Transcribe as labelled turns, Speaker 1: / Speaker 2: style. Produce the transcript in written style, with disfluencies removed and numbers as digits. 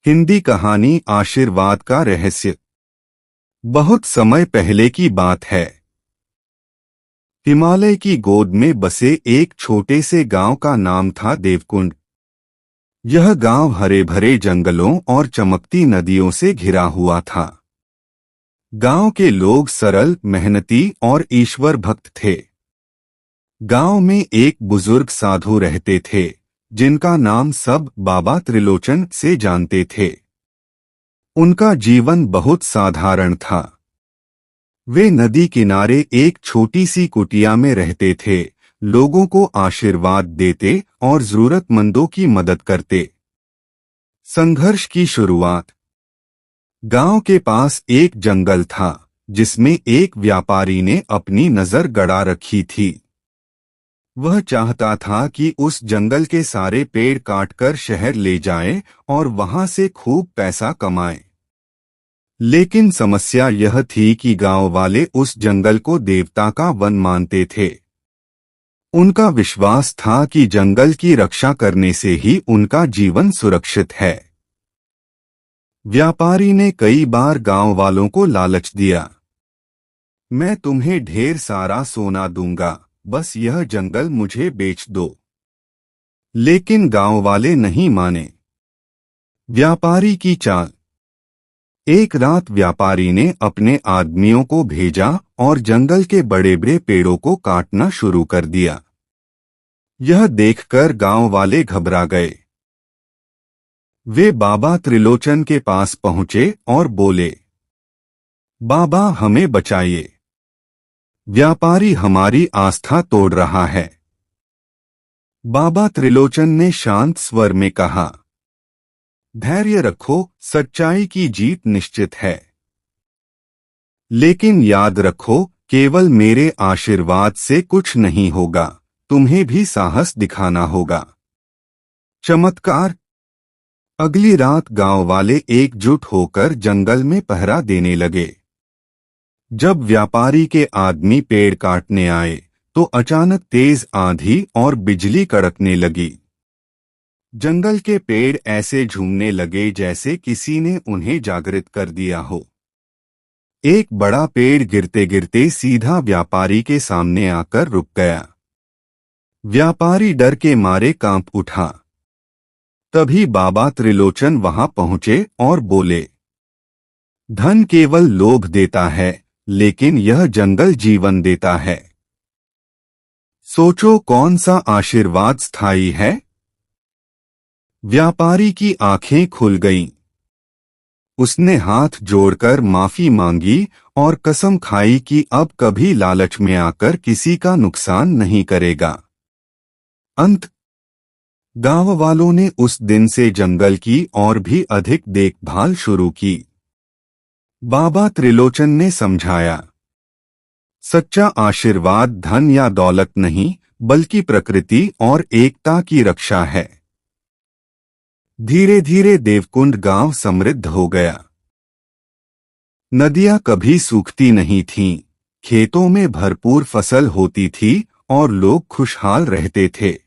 Speaker 1: हिंदी कहानी आशीर्वाद का रहस्य। बहुत समय पहले की बात है। हिमालय की गोद में बसे एक छोटे से गांव का नाम था देवकुंड। यह गांव हरे भरे जंगलों और चमकती नदियों से घिरा हुआ था। गांव के लोग सरल, मेहनती और ईश्वर भक्त थे। गांव में एक बुजुर्ग साधु रहते थे, जिनका नाम सब बाबा त्रिलोचन से जानते थे। उनका जीवन बहुत साधारण था। वे नदी किनारे एक छोटी सी कुटिया में रहते थे, लोगों को आशीर्वाद देते और जरूरतमंदों की मदद करते। संघर्ष की शुरुआत। गांव के पास एक जंगल था, जिसमें एक व्यापारी ने अपनी नजर गड़ा रखी थी। वह चाहता था कि उस जंगल के सारे पेड़ काटकर शहर ले जाए और वहां से खूब पैसा कमाए। लेकिन समस्या यह थी कि गांव वाले उस जंगल को देवता का वन मानते थे। उनका विश्वास था कि जंगल की रक्षा करने से ही उनका जीवन सुरक्षित है। व्यापारी ने कई बार गांव वालों को लालच दिया। मैं तुम्हें ढेर सारा सोना दूंगा, बस यह जंगल मुझे बेच दो। लेकिन गांव वाले नहीं माने। व्यापारी की चाल। एक रात व्यापारी ने अपने आदमियों को भेजा और जंगल के बड़े बड़े पेड़ों को काटना शुरू कर दिया। यह देखकर गांव वाले घबरा गए। वे बाबा त्रिलोचन के पास पहुंचे और बोले, बाबा हमें बचाइए। व्यापारी हमारी आस्था तोड़ रहा है। बाबा त्रिलोचन ने शांत स्वर में कहा, धैर्य रखो, सच्चाई की जीत निश्चित है। लेकिन याद रखो, केवल मेरे आशीर्वाद से कुछ नहीं होगा, तुम्हें भी साहस दिखाना होगा। चमत्कार। अगली रात गांव वाले एकजुट होकर जंगल में पहरा देने लगे। जब व्यापारी के आदमी पेड़ काटने आए, तो अचानक तेज आंधी और बिजली कड़कने लगी। जंगल के पेड़ ऐसे झूमने लगे जैसे किसी ने उन्हें जागृत कर दिया हो। एक बड़ा पेड़ गिरते गिरते सीधा व्यापारी के सामने आकर रुक गया। व्यापारी डर के मारे कांप उठा। तभी बाबा त्रिलोचन वहां पहुंचे और बोले, धन केवल लोभ देता है, लेकिन यह जंगल जीवन देता है। सोचो कौन सा आशीर्वाद स्थायी है। व्यापारी की आंखें खुल गईं। उसने हाथ जोड़कर माफी मांगी और कसम खाई कि अब कभी लालच में आकर किसी का नुकसान नहीं करेगा। अंत। गांव वालों ने उस दिन से जंगल की और भी अधिक देखभाल शुरू की। बाबा त्रिलोचन ने समझाया, सच्चा आशीर्वाद धन या दौलत नहीं, बल्कि प्रकृति और एकता की रक्षा है। धीरे धीरे देवकुंड गांव समृद्ध हो गया। नदियां कभी सूखती नहीं थीं, खेतों में भरपूर फसल होती थी और लोग खुशहाल रहते थे।